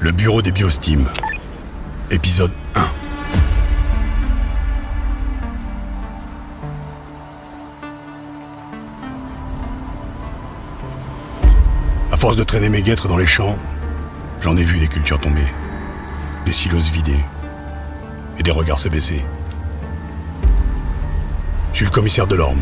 Le bureau des Biostimes, épisode 1. À force de traîner mes guêtres dans les champs, j'en ai vu des cultures tomber, des silos se vider et des regards se baisser. Je suis le commissaire Delorme.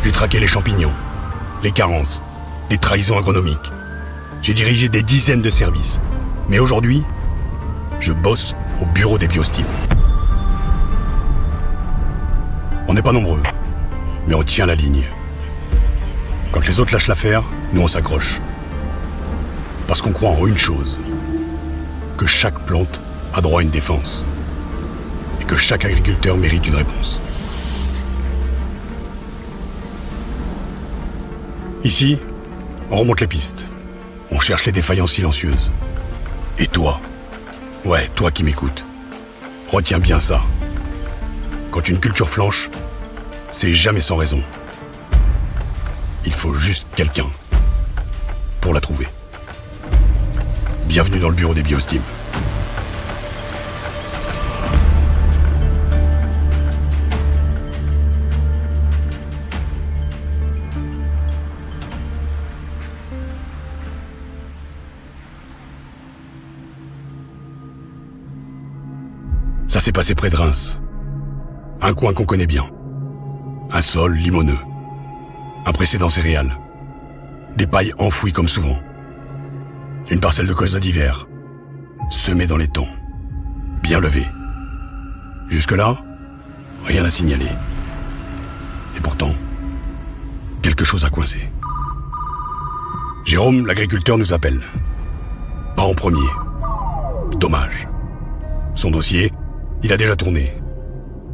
J'ai traqué les champignons, les carences, les trahisons agronomiques. J'ai dirigé des dizaines de services. Mais aujourd'hui, je bosse au bureau des Biostimes. On n'est pas nombreux, mais on tient la ligne. Quand les autres lâchent l'affaire, nous on s'accroche. Parce qu'on croit en une chose, que chaque plante a droit à une défense. Et que chaque agriculteur mérite une réponse. Ici, on remonte les pistes. On cherche les défaillances silencieuses. Et toi, ouais, toi qui m'écoutes, retiens bien ça. Quand une culture flanche, c'est jamais sans raison. Il faut juste quelqu'un pour la trouver. Bienvenue dans le bureau des Biostimes. Ça s'est passé près de Reims. Un coin qu'on connaît bien. Un sol limoneux. Un précédent céréal. Des pailles enfouies comme souvent. Une parcelle de colza d'hiver. Semée dans les temps. Bien levée. Jusque-là, rien à signaler. Et pourtant, quelque chose a coincé. Jérôme, l'agriculteur, nous appelle. Pas en premier. Dommage. Son dossier, il a déjà tourné.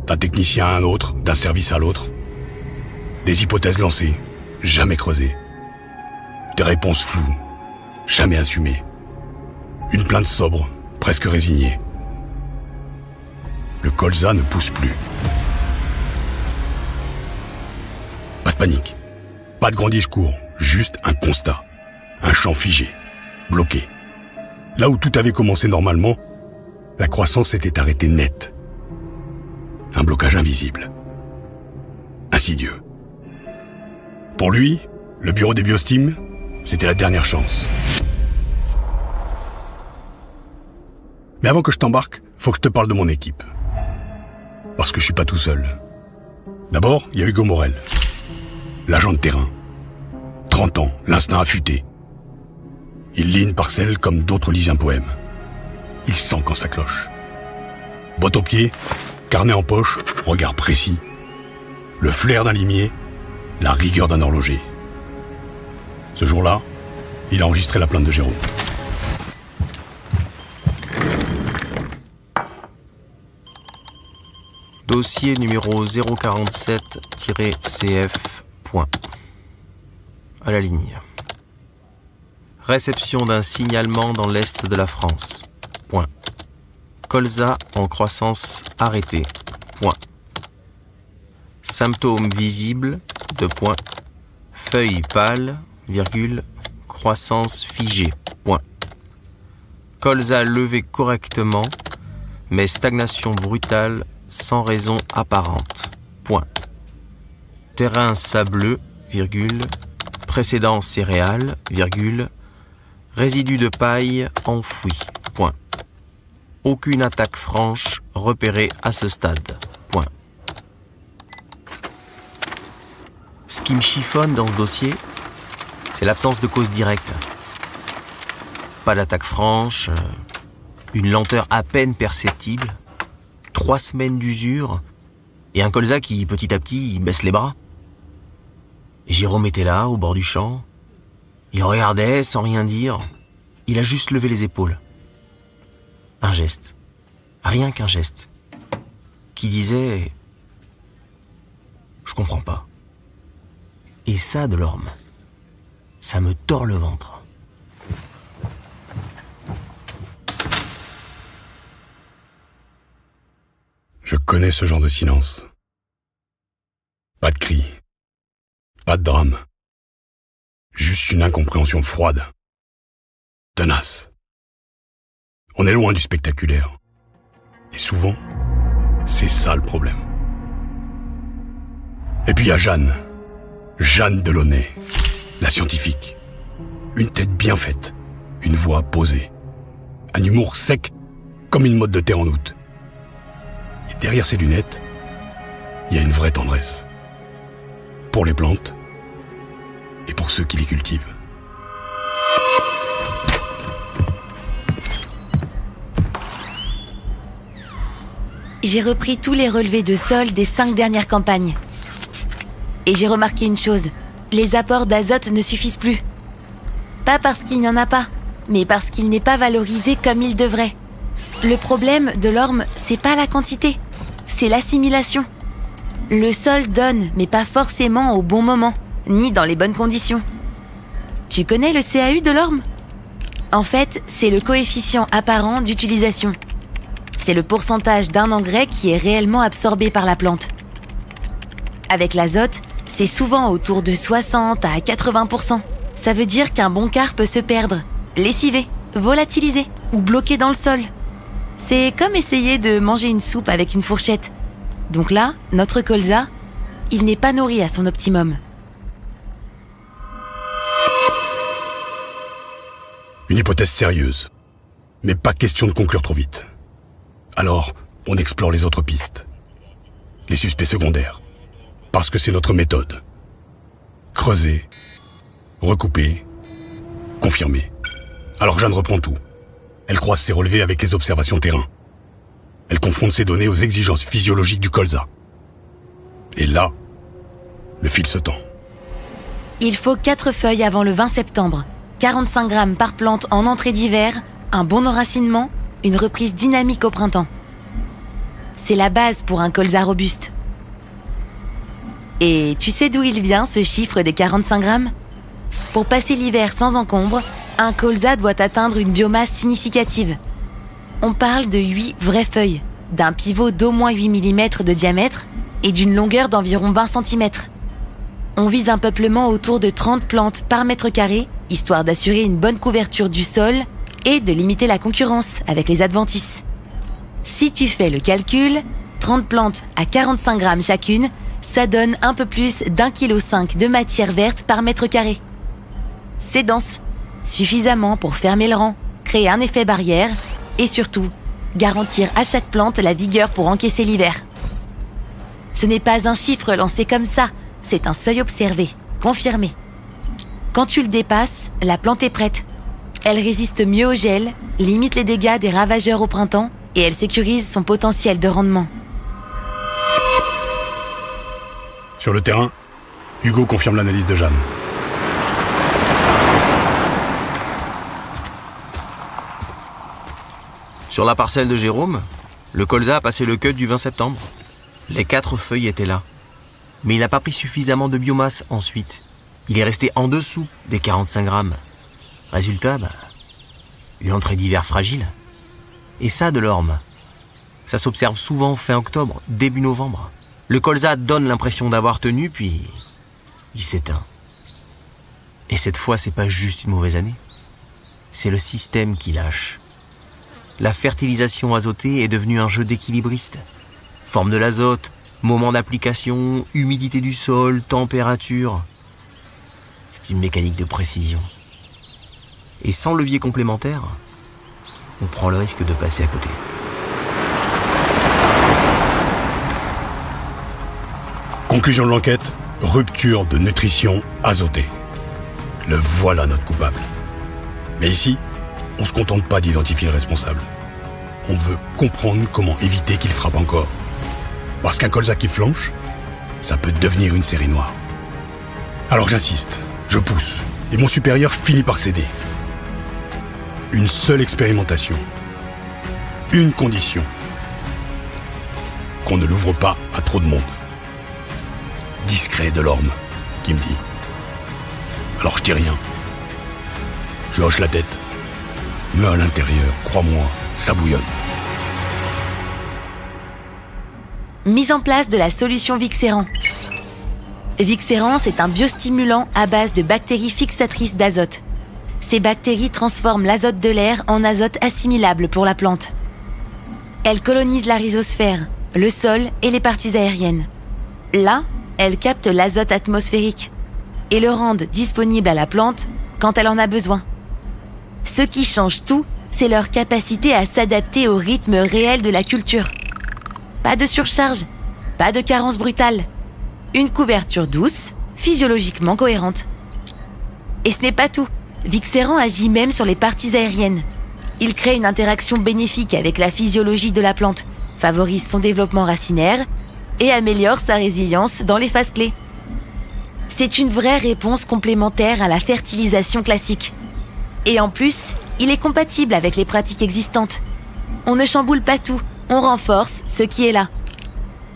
D'un technicien à un autre, d'un service à l'autre. Des hypothèses lancées, jamais creusées. Des réponses floues, jamais assumées. Une plainte sobre, presque résignée. Le colza ne pousse plus. Pas de panique, pas de grand discours, juste un constat. Un champ figé, bloqué. Là où tout avait commencé normalement, la croissance s'était arrêtée net. Un blocage invisible. Insidieux. Pour lui, le bureau des Biostimes, c'était la dernière chance. Mais avant que je t'embarque, faut que je te parle de mon équipe. Parce que je suis pas tout seul. D'abord, il y a Hugo Morel. L'agent de terrain. 30 ans, l'instinct affûté. Il lit une parcelle comme d'autres lisent un poème. Il sent quand ça cloche. Botte aux pieds, carnet en poche, regard précis. Le flair d'un limier, la rigueur d'un horloger. Ce jour-là, il a enregistré la plainte de Jérôme. Dossier numéro 047-CF. À la ligne. Réception d'un signalement dans l'est de la France. Colza en croissance arrêtée. Symptômes visibles. Feuilles pâles, croissance figée. Colza levé correctement, mais stagnation brutale sans raison apparente. Terrain sableux, précédent céréal, résidus de paille enfouis. Aucune attaque franche repérée à ce stade. Ce qui me chiffonne dans ce dossier, c'est l'absence de cause directe. Pas d'attaque franche, une lenteur à peine perceptible, 3 semaines d'usure, et un colza qui, petit à petit, baisse les bras. Et Jérôme était là, au bord du champ. Il regardait sans rien dire. Il a juste levé les épaules. Un geste. Rien qu'un geste. Qui disait « Je comprends pas ». Et ça, Delorme, ça me tord le ventre. Je connais ce genre de silence. Pas de cri. Pas de drame. Juste une incompréhension froide. Tenace. On est loin du spectaculaire. Et souvent, c'est ça le problème. Et puis il y a Jeanne Delaunay, la scientifique. Une tête bien faite, une voix posée, un humour sec comme une motte de terre en août. Et derrière ses lunettes, il y a une vraie tendresse. Pour les plantes et pour ceux qui les cultivent. J'ai repris tous les relevés de sol des 5 dernières campagnes. Et j'ai remarqué une chose, les apports d'azote ne suffisent plus. Pas parce qu'il n'y en a pas, mais parce qu'il n'est pas valorisé comme il devrait. Le problème de l'orme, c'est pas la quantité, c'est l'assimilation. Le sol donne, mais pas forcément au bon moment, ni dans les bonnes conditions. Tu connais le CAU de l'orme ? En fait, c'est le coefficient apparent d'utilisation. C'est le pourcentage d'un engrais qui est réellement absorbé par la plante. Avec l'azote, c'est souvent autour de 60 à 80%. Ça veut dire qu'un bon quart peut se perdre, lessiver, volatiliser ou bloquer dans le sol. C'est comme essayer de manger une soupe avec une fourchette. Donc là, notre colza, il n'est pas nourri à son optimum. Une hypothèse sérieuse, mais pas question de conclure trop vite. Alors, on explore les autres pistes. Les suspects secondaires. Parce que c'est notre méthode. Creuser, recouper, confirmer. Alors Jeanne reprend tout. Elle croise ses relevés avec les observations terrain. Elle confronte ces données aux exigences physiologiques du colza. Et là, le fil se tend. Il faut 4 feuilles avant le 20 septembre, 45 grammes par plante en entrée d'hiver, un bon enracinement, une reprise dynamique au printemps. C'est la base pour un colza robuste. Et tu sais d'où il vient ce chiffre des 45 grammes ? Pour passer l'hiver sans encombre, un colza doit atteindre une biomasse significative. On parle de 8 vraies feuilles, d'un pivot d'au moins 8 mm de diamètre et d'une longueur d'environ 20 cm. On vise un peuplement autour de 30 plantes par mètre carré, histoire d'assurer une bonne couverture du sol et de limiter la concurrence avec les adventices. Si tu fais le calcul, 30 plantes à 45 grammes chacune, ça donne un peu plus d'1,5 kg de matière verte par mètre carré. C'est dense, suffisamment pour fermer le rang, créer un effet barrière et surtout, garantir à chaque plante la vigueur pour encaisser l'hiver. Ce n'est pas un chiffre lancé comme ça, c'est un seuil observé, confirmé. Quand tu le dépasses, la plante est prête. Elle résiste mieux au gel, limite les dégâts des ravageurs au printemps et elle sécurise son potentiel de rendement. Sur le terrain, Hugo confirme l'analyse de Jeanne. Sur la parcelle de Jérôme, le colza a passé le cut du 20 septembre. Les 4 feuilles étaient là. Mais il n'a pas pris suffisamment de biomasse ensuite. Il est resté en dessous des 45 grammes. Résultat, une entrée d'hiver fragile. Et ça, de l'orme, ça s'observe souvent fin octobre, début novembre. Le colza donne l'impression d'avoir tenu, puis il s'éteint. Et cette fois, c'est pas juste une mauvaise année. C'est le système qui lâche. La fertilisation azotée est devenue un jeu d'équilibriste. Forme de l'azote, moment d'application, humidité du sol, température. C'est une mécanique de précision. Et sans levier complémentaire, on prend le risque de passer à côté. Conclusion de l'enquête, rupture de nutrition azotée. Le voilà notre coupable. Mais ici, on ne se contente pas d'identifier le responsable. On veut comprendre comment éviter qu'il frappe encore. Parce qu'un colza qui flanche, ça peut devenir une série noire. Alors j'insiste, je pousse, et mon supérieur finit par céder. Une seule expérimentation. Une condition. Qu'on ne l'ouvre pas à trop de monde. Discret de l'orme, qui me dit. Alors je dis rien. Je hoche la tête. Mais à l'intérieur, crois-moi, ça bouillonne. Mise en place de la solution Vixéran. Vixéran, c'est un biostimulant à base de bactéries fixatrices d'azote. Ces bactéries transforment l'azote de l'air en azote assimilable pour la plante. Elles colonisent la rhizosphère, le sol et les parties aériennes. Là, elles captent l'azote atmosphérique et le rendent disponible à la plante quand elle en a besoin. Ce qui change tout, c'est leur capacité à s'adapter au rythme réel de la culture. Pas de surcharge, pas de carence brutale. Une couverture douce, physiologiquement cohérente. Et ce n'est pas tout. Vixéran agit même sur les parties aériennes. Il crée une interaction bénéfique avec la physiologie de la plante, favorise son développement racinaire et améliore sa résilience dans les phases clés. C'est une vraie réponse complémentaire à la fertilisation classique. Et en plus, il est compatible avec les pratiques existantes. On ne chamboule pas tout, on renforce ce qui est là.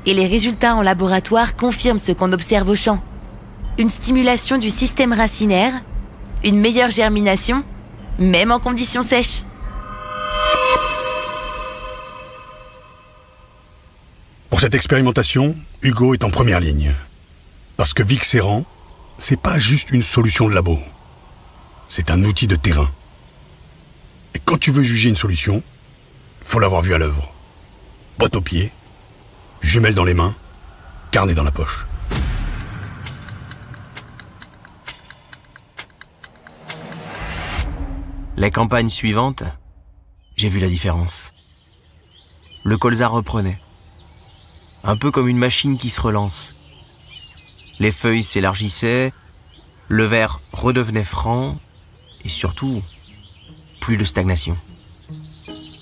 Et les résultats en laboratoire confirment ce qu'on observe au champ. Une stimulation du système racinaire, une meilleure germination, même en conditions sèches. Pour cette expérimentation, Hugo est en première ligne. Parce que Vixéran, c'est pas juste une solution de labo. C'est un outil de terrain. Et quand tu veux juger une solution, faut l'avoir vue à l'œuvre. Boîte aux pieds, jumelles dans les mains, carnet dans la poche. La campagne suivante, j'ai vu la différence. Le colza reprenait. Un peu comme une machine qui se relance. Les feuilles s'élargissaient, le verre redevenait franc, et surtout, plus de stagnation.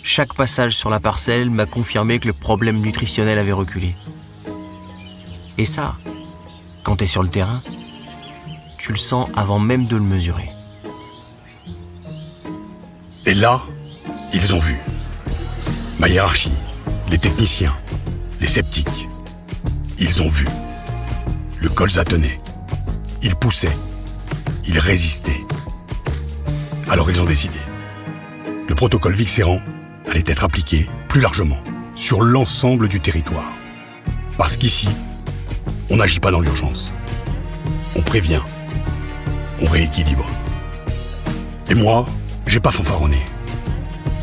Chaque passage sur la parcelle m'a confirmé que le problème nutritionnel avait reculé. Et ça, quand t'es sur le terrain, tu le sens avant même de le mesurer. Et là, ils ont vu. Ma hiérarchie, les techniciens, les sceptiques. Ils ont vu. Le colza tenait. Il poussait. Il résistait. Alors ils ont décidé. Le protocole Vixéran allait être appliqué plus largement sur l'ensemble du territoire. Parce qu'ici, on n'agit pas dans l'urgence. On prévient. On rééquilibre. Et moi, j'ai pas fanfaronné.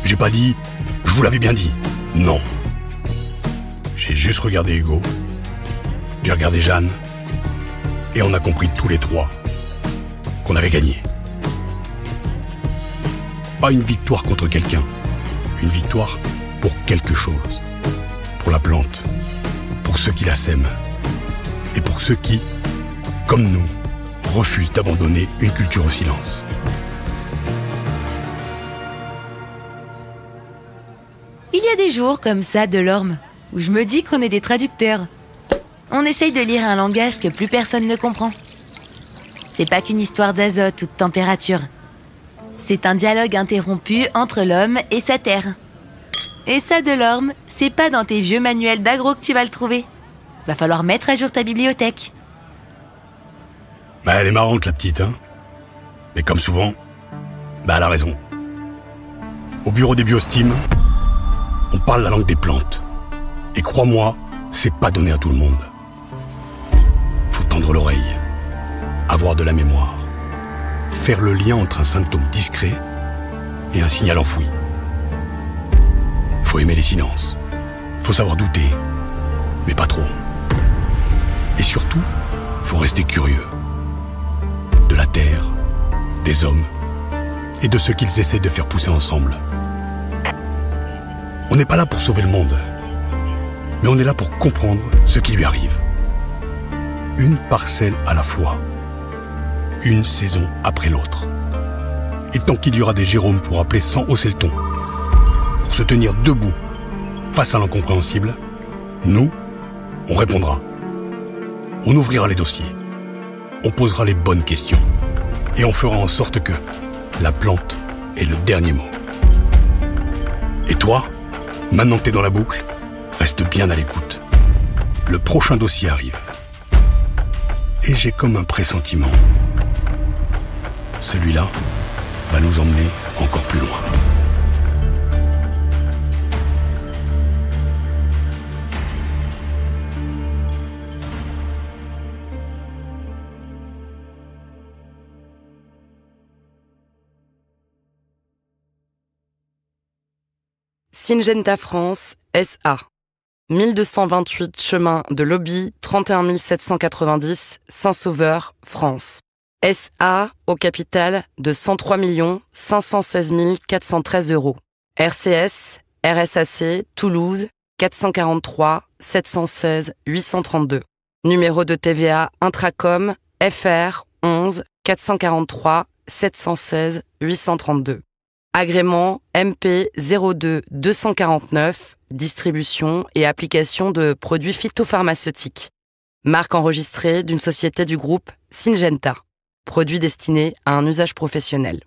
J'ai pas dit « je vous l'avais bien dit ». Non. J'ai juste regardé Hugo. J'ai regardé Jeanne. Et on a compris tous les trois qu'on avait gagné. Pas une victoire contre quelqu'un. Une victoire pour quelque chose. Pour la plante. Pour ceux qui la sèment. Et pour ceux qui, comme nous, refusent d'abandonner une culture au silence. Il y a des jours comme ça, Delorme, où je me dis qu'on est des traducteurs. On essaye de lire un langage que plus personne ne comprend. C'est pas qu'une histoire d'azote ou de température. C'est un dialogue interrompu entre l'homme et sa terre. Et ça, Delorme, c'est pas dans tes vieux manuels d'agro que tu vas le trouver. Va falloir mettre à jour ta bibliothèque. Elle est marrante, la petite, hein. Mais comme souvent, elle a raison. Au bureau des Biostimes, on parle la langue des plantes. Et crois-moi, c'est pas donné à tout le monde. Faut tendre l'oreille, avoir de la mémoire, faire le lien entre un symptôme discret et un signal enfoui. Faut aimer les silences, faut savoir douter, mais pas trop. Et surtout, faut rester curieux. De la terre, des hommes et de ce qu'ils essaient de faire pousser ensemble. On n'est pas là pour sauver le monde, mais on est là pour comprendre ce qui lui arrive. Une parcelle à la fois, une saison après l'autre. Et tant qu'il y aura des Jérômes pour appeler sans hausser le ton, pour se tenir debout face à l'incompréhensible, nous, on répondra. On ouvrira les dossiers, on posera les bonnes questions et on fera en sorte que la plante ait le dernier mot. Et toi, maintenant que t'es dans la boucle, reste bien à l'écoute. Le prochain dossier arrive. Et j'ai comme un pressentiment. Celui-là va nous emmener encore plus loin. Syngenta France SA. 1228 chemin de Lobby, 31 790 Saint-Sauveur, France. SA au capital de 103 516 413 €. RCS, RSAC, Toulouse, 443 716 832. Numéro de TVA Intracom, FR 11 443 716 832. Agrément MP 02 249, distribution et application de produits phytopharmaceutiques. Marque enregistrée d'une société du groupe Syngenta. Produit destiné à un usage professionnel.